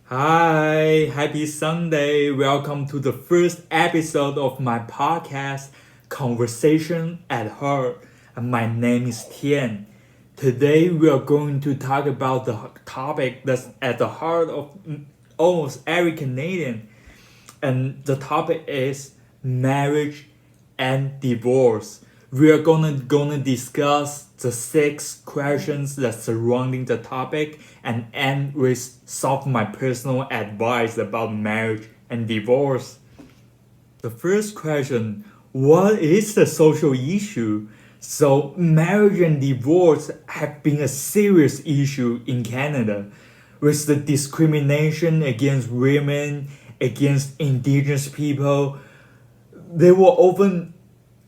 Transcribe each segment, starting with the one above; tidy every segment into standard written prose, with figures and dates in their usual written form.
Hi, happy Sunday. Welcome to the first episode of my podcast, Conversation at Heart. And my name is Tian. Today we are going to talk about the topic that's at the heart of almost every Canadian. And the topic is marriage and divorce. We are gonna discuss the 6 questions that surrounding the topic and end with some of my personal advice about marriage and divorce. The first question: what is the social issue? So marriage and divorce have been a serious issue in Canada, with the discrimination against women, against indigenous people. They were often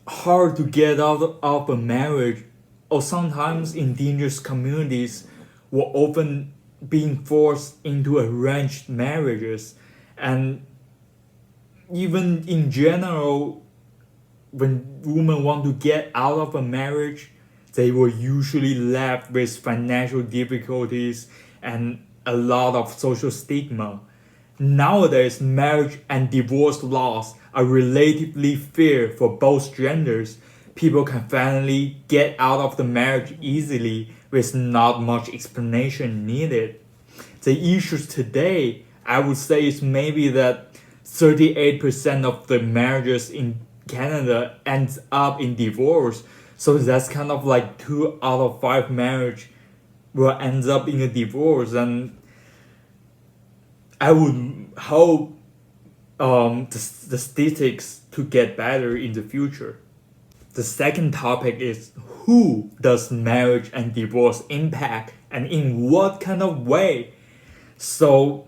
hard to get out of a marriage, or sometimes indigenous communities were often being forced into arranged marriages. And even in general, when women want to get out of a marriage, they were usually left with financial difficulties and a lot of social stigma. Nowadays, marriage and divorce laws are relatively fair for both genders. People can finally get out of the marriage easily with not much explanation needed. The issues today, I would say, is maybe that 38% of the marriages in Canada ends up in divorce. So that's kind of like 2 out of 5 marriage will ends up in a divorce. And I would hope the statistics to get better in the future. The second topic is, who does marriage and divorce impact and in what kind of way? So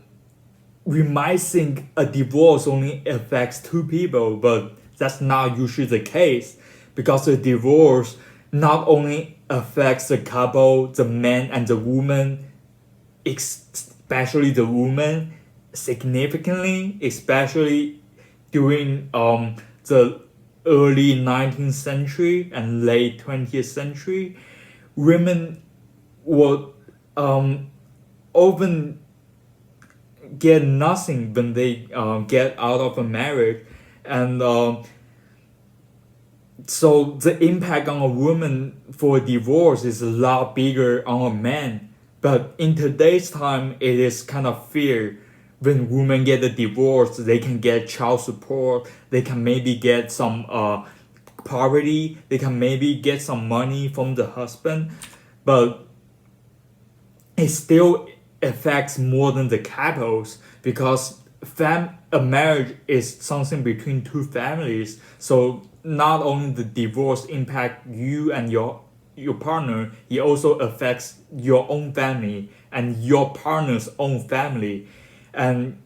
we might think a divorce only affects 2 people, but that's not usually the case, because a divorce not only affects the couple, the man and the woman, especially the woman, significantly, especially during the early 19th century and late 20th century. Women would often get nothing when they get out of a marriage. And so the impact on a woman for divorce is a lot bigger on a man. But in today's time, it is kind of fair. When women get a divorce, they can get child support, they can maybe get some property, they can maybe get some money from the husband, but it still affects more than the couples, because a marriage is something between 2 families. So not only the divorce impact you and your partner, it also affects your own family and your partner's own family. And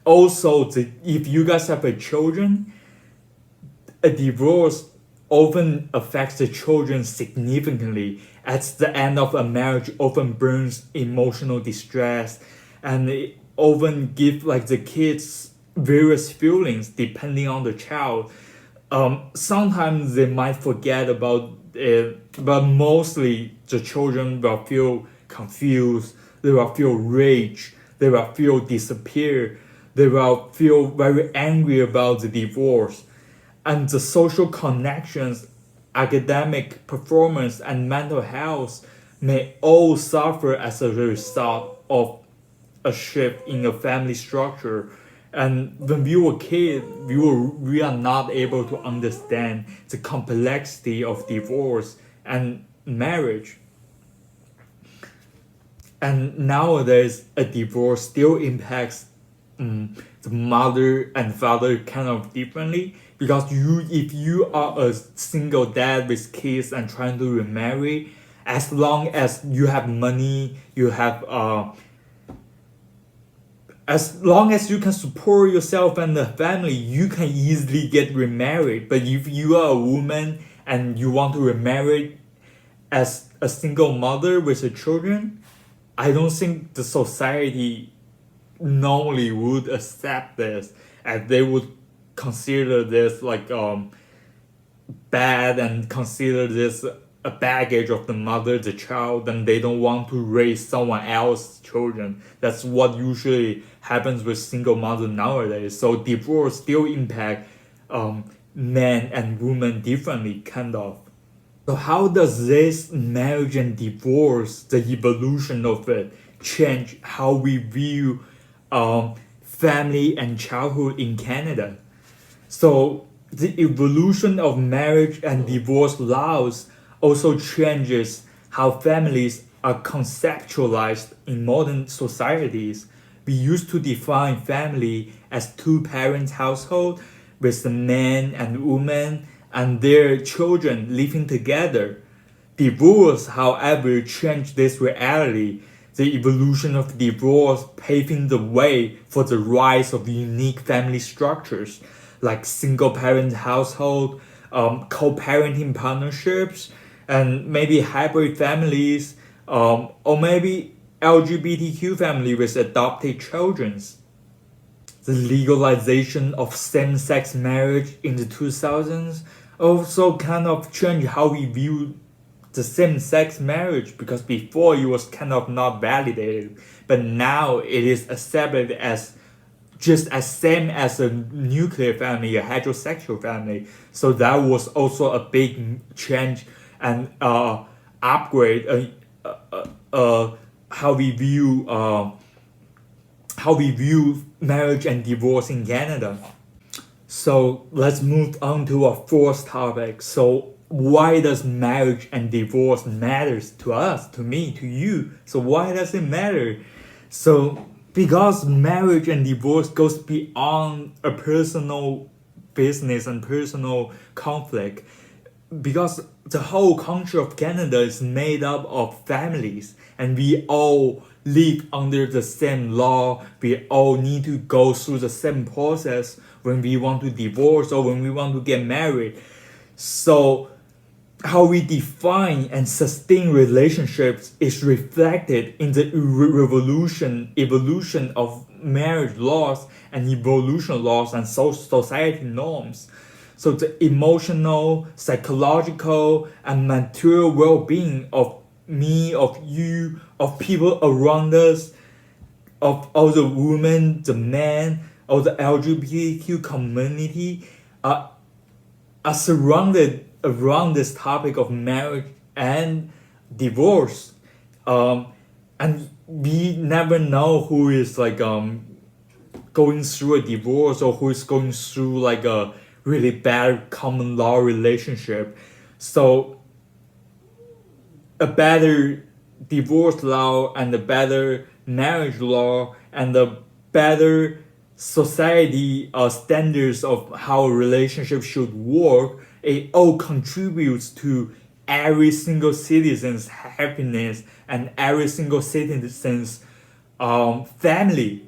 also, if you guys have a children, a divorce often affects the children significantly. At the end of a marriage, often brings emotional distress, and it often gives like the kids various feelings depending on the child. Sometimes they might forget about it, but mostly the children will feel confused. They will feel rage. They will feel disappear. They will feel very angry about the divorce. And the social connections, academic performance, and mental health may all suffer as a result of a shift in the family structure. And when we were kids, we are not able to understand the complexity of divorce and marriage. And nowadays, a divorce still impacts the mother and father kind of differently, because if you are a single dad with kids and trying to remarry, as long as you have money, as long as you can support yourself and the family, you can easily get remarried. But if you are a woman and you want to remarry as a single mother with her children, I don't think the society normally would accept this, and they would consider this like bad, and consider this a baggage of the mother, the child, and they don't want to raise someone else's children. That's what usually happens with single mother nowadays. So divorce still impact men and women differently, kind of. So how does this marriage and divorce, the evolution of it, change how we view family and childhood in Canada? So the evolution of marriage and divorce laws also changes how families are conceptualized in modern societies. We used to define family as two-parent household with the man and woman and their children living together. Divorce, however, changed this reality. The evolution of divorce paving the way for the rise of unique family structures like single-parent household, co-parenting partnerships, and maybe hybrid families, or maybe LGBTQ family with adopted children. The legalization of same-sex marriage in the 2000s also kind of changed how we view the same-sex marriage, because before it was kind of not validated, but now it is accepted as just as same as a nuclear family, a heterosexual family. So that was also a big change and upgrade how we view marriage and divorce in Canada. So let's move on to our fourth topic. So why does marriage and divorce matters to us, to me, to you? So why does it matter? So because marriage and divorce goes beyond a personal business and personal conflict, because the whole country of Canada is made up of families and we all live under the same law. We all need to go through the same process when we want to divorce or when we want to get married. So how we define and sustain relationships is reflected in the evolution of marriage laws and evolution laws and society norms. So the emotional, psychological, and material well-being of me, of you, of people around us, of all the women, the men, or the LGBTQ community are surrounded around this topic of marriage and divorce. And we never know who is going through a divorce or who is going through like a really bad common law relationship. So a better divorce law and a better marriage law and a better society standards of how a relationship should work, it all contributes to every single citizen's happiness and every single citizen's family.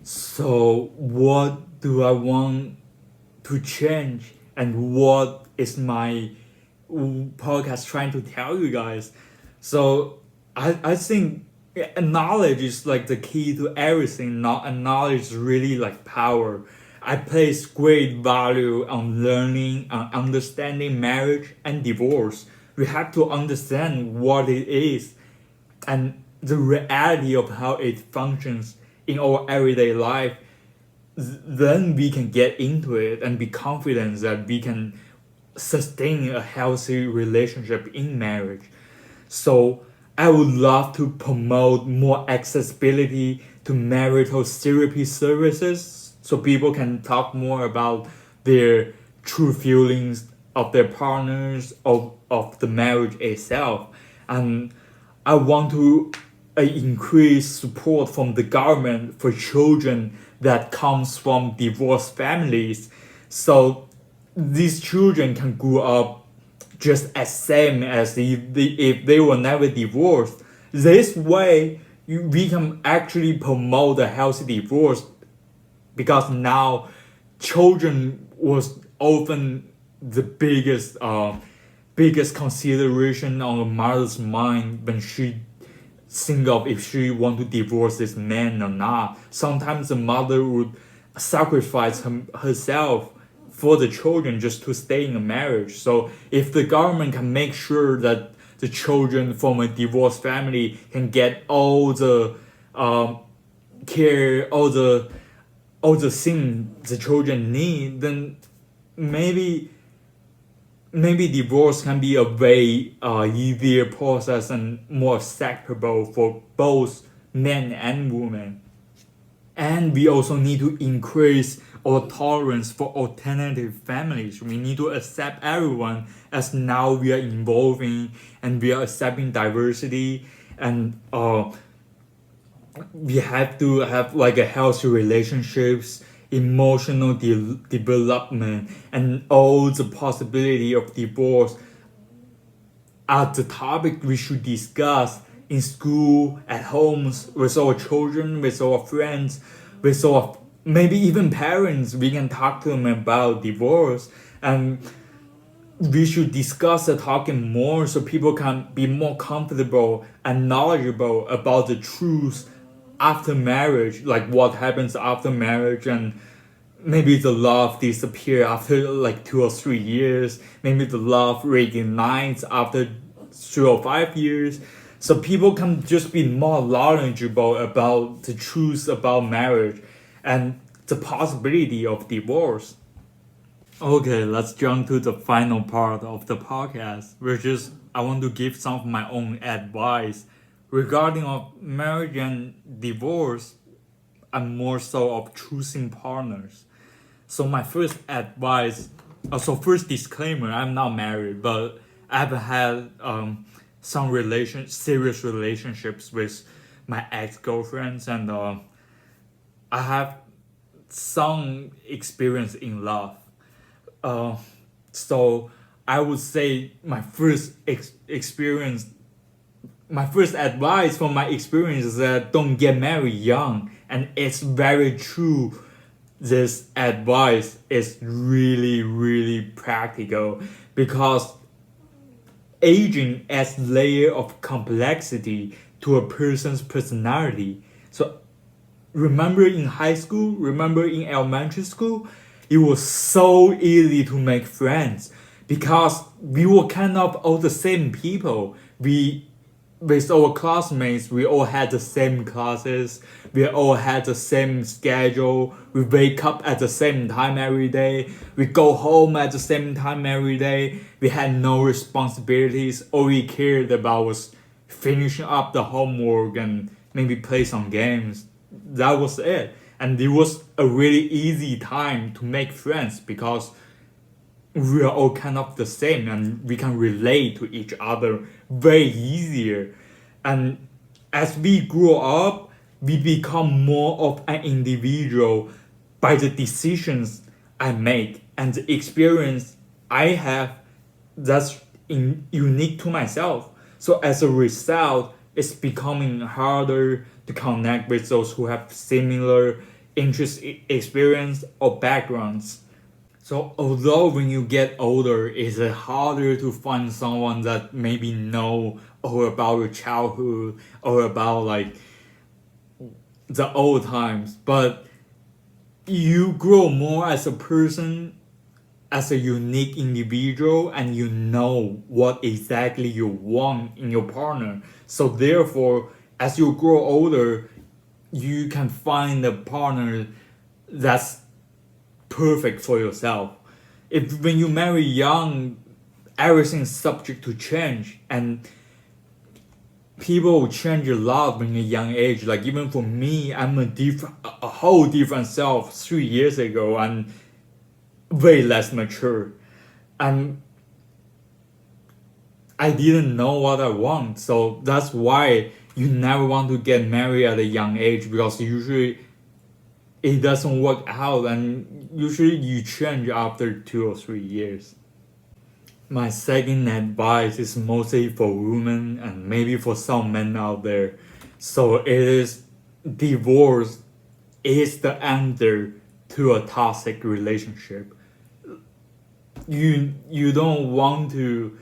So what do I want to change and what is my podcast trying to tell you guys? So I think knowledge is like the key to everything. Knowledge is really like power. I place great value on learning and understanding marriage and divorce. We have to understand what it is and the reality of how it functions in our everyday life. Then we can get into it and be confident that we can sustain a healthy relationship in marriage. So I would love to promote more accessibility to marital therapy services so people can talk more about their true feelings of their partners, of the marriage itself. And I want to increase support from the government for children that comes from divorced families, so these children can grow up just as same as if they were never divorced. This way, we can actually promote a healthy divorce, because now children was often the biggest consideration on a mother's mind when she think of if she want to divorce this man or not. Sometimes the mother would sacrifice herself for the children just to stay in a marriage. So if the government can make sure that the children from a divorced family can get all the care, all the things the children need, then maybe divorce can be a way easier process and more acceptable for both men and women. And we also need to increase our tolerance for alternative families. We need to accept everyone, as now we are evolving and we are accepting diversity, and we have to have like a healthy relationships, emotional development, and all the possibility of divorce are the topic we should discuss in school, at homes, with our children, with our friends, with our maybe even parents. We can talk to them about divorce, and we should discuss the talking more so people can be more comfortable and knowledgeable about the truth after marriage, like what happens after marriage, and maybe the love disappear after like 2 or 3 years, maybe the love reignites after 3 or 5 years. So people can just be more knowledgeable about the truth about marriage and the possibility of divorce. Okay, let's jump to the final part of the podcast, which is I want to give some of my own advice regarding of marriage and divorce, and more so of choosing partners. So my first advice, first disclaimer, I'm not married, but I've had some serious relationships with my ex-girlfriends, and I have some experience in love. So I would say my first experience, my first advice from my experience is that don't get married young. And it's very true. This advice is really, really practical, because aging adds layer of complexity to a person's personality. So remember in high school, remember in elementary school, it was so easy to make friends because we were kind of all the same people. With our classmates, we all had the same classes, we all had the same schedule, we wake up at the same time every day, we go home at the same time every day, we had no responsibilities, all we cared about was finishing up the homework and maybe play some games. That was it. And it was a really easy time to make friends because we are all kind of the same and we can relate to each other way easier. And as we grow up, we become more of an individual by the decisions I make and the experience I have that's unique to myself. So as a result, it's becoming harder to connect with those who have similar interest, experience, or backgrounds. So although when you get older, it's harder to find someone that maybe know all about your childhood or about like the old times, but you grow more as a person, as a unique individual, and you know what exactly you want in your partner. So therefore, as you grow older, you can find a partner that's perfect for yourself. If when you marry young, everything is subject to change, and people will change a lot when you're young age. Like even for me, I'm a whole different self 3 years ago and way less mature, and I didn't know what I want. So that's why you never want to get married at a young age, because usually it doesn't work out and usually you change after 2 or 3 years. My second advice is mostly for women and maybe for some men out there. So it is, divorce is the answer to a toxic relationship. You don't want to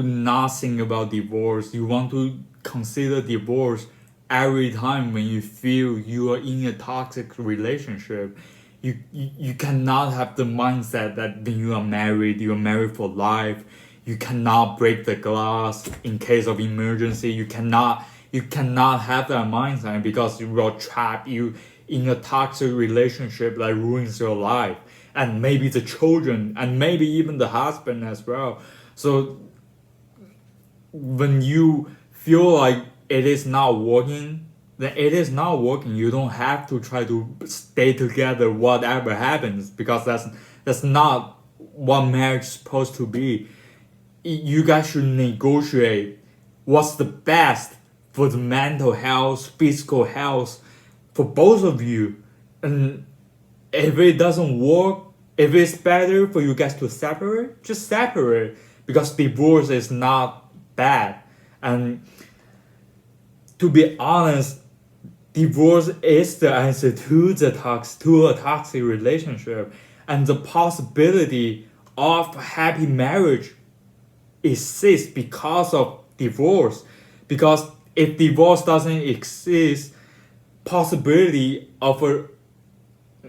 not think about divorce. You want to consider divorce every time when you feel you are in a toxic relationship. You cannot have the mindset that when you are married, you're married for life. You cannot break the glass in case of emergency. You cannot have that mindset because you are trapped you in a toxic relationship that ruins your life, and maybe the children, and maybe even the husband as well. So when you feel like it is not working, then it is not working. You don't have to try to stay together whatever happens, because that's not what marriage is supposed to be. You guys should negotiate what's the best for the mental health, physical health for both of you. And if it doesn't work, if it's better for you guys to separate, just separate, because divorce is not bad. And to be honest, divorce is the answer to a toxic relationship, and the possibility of happy marriage exists because of divorce. Because if divorce doesn't exist, possibility of a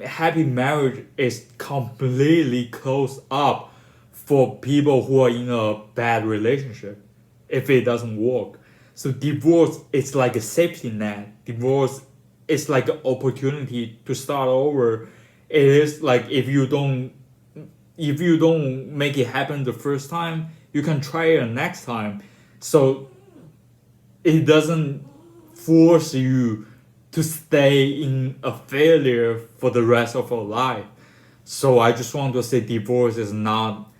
happy marriage is completely closed up for people who are in a bad relationship if it doesn't work. So divorce is like a safety net. Divorce is like an opportunity to start over. It is like if you don't make it happen the first time, you can try it next time. So it doesn't force you to stay in a failure for the rest of your life. So I just want to say divorce is not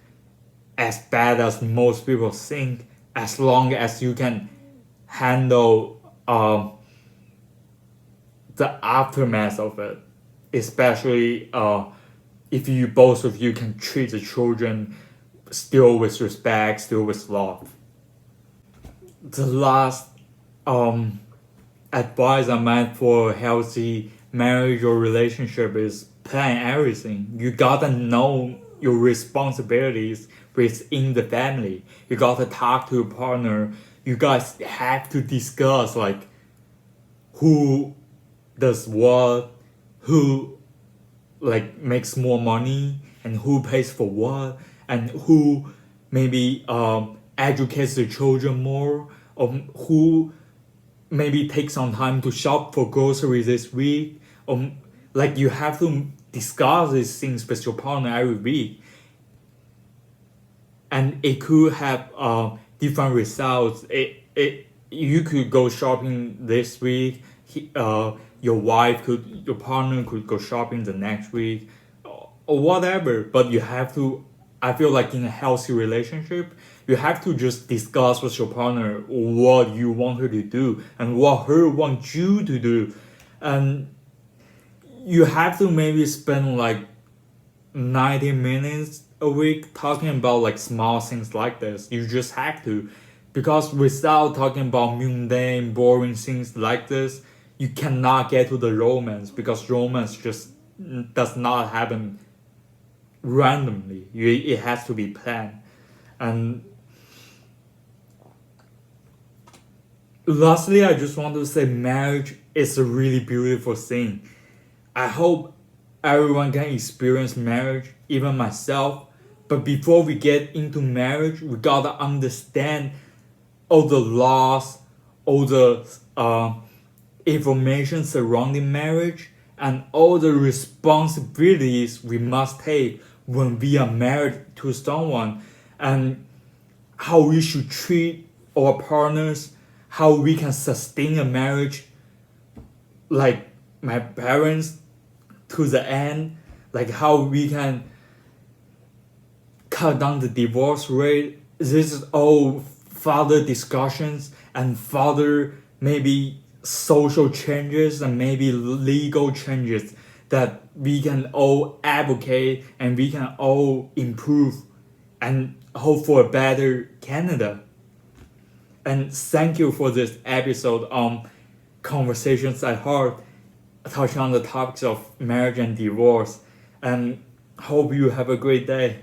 as bad as most people think, as long as you can handle the aftermath of it, especially if you both of you can treat the children still with respect, still with love. The last advice I meant for a healthy marriage or relationship is plan everything. You gotta know your responsibilities within the family. You gotta talk to your partner. You guys have to discuss like who does what, who like makes more money, and who pays for what, and who maybe educates the children more, or who maybe take some time to shop for groceries this week. Like you have to discuss these things with your partner every week, and it could have different results. You could go shopping this week. Your partner could go shopping the next week, or whatever. But you have to. I feel like in a healthy relationship, you have to just discuss with your partner what you want her to do and what her wants you to do. And you have to maybe spend like 90 minutes a week talking about like small things like this. You just have to. Because without talking about mundane, boring things like this, you cannot get to the romance, because romance just does not happen randomly. It has to be planned. And lastly, I just want to say marriage is a really beautiful thing. I hope everyone can experience marriage, even myself. But before we get into marriage, we gotta understand all the laws, all the information surrounding marriage, and all the responsibilities we must take when we are married to someone, and how we should treat our partners, how we can sustain a marriage like my parents to the end, like how we can cut down the divorce rate. This is all further discussions and further maybe social changes and maybe legal changes that we can all advocate and we can all improve and hope for a better Canada. And thank you for this episode on Conversations at Heart, touching on the topics of marriage and divorce. And hope you have a great day.